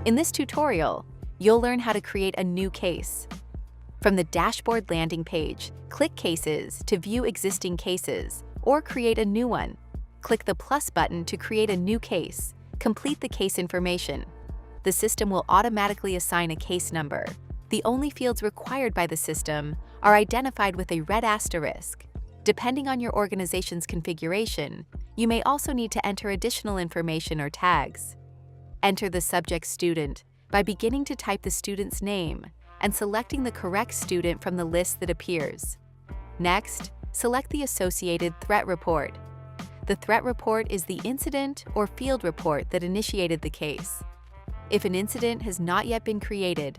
In this tutorial, you'll learn how to create a new case. From the dashboard landing page, click Cases to view existing cases or create a new one. Click the plus button to create a new case. Complete the case information. The system will automatically assign a case number. The only fields required by the system are identified with a red asterisk. Depending on your organization's configuration, you may also need to enter additional information or tags. Enter the subject student by beginning to type the student's name and selecting the correct student from the list that appears. Next, select the associated threat report. The threat report is the incident or field report that initiated the case. If an incident has not yet been created,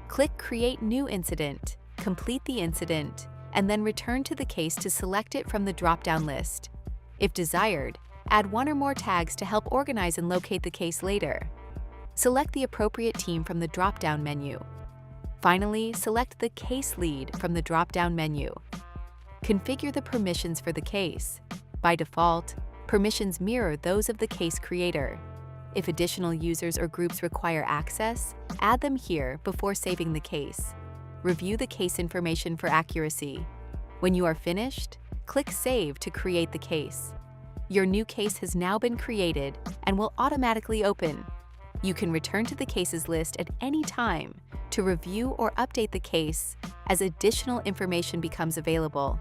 click Create New Incident, complete the incident, and then return to the case to select it from the drop-down list. If desired, add one or more tags to help organize and locate the case later. Select the appropriate team from the drop-down menu. Finally, select the Case Lead from the drop-down menu. Configure the permissions for the case. By default, permissions mirror those of the case creator. If additional users or groups require access, add them here before saving the case. Review the case information for accuracy. When you are finished, click Save to create the case. Your new case has now been created and will automatically open. You can return to the cases list at any time to review or update the case as additional information becomes available.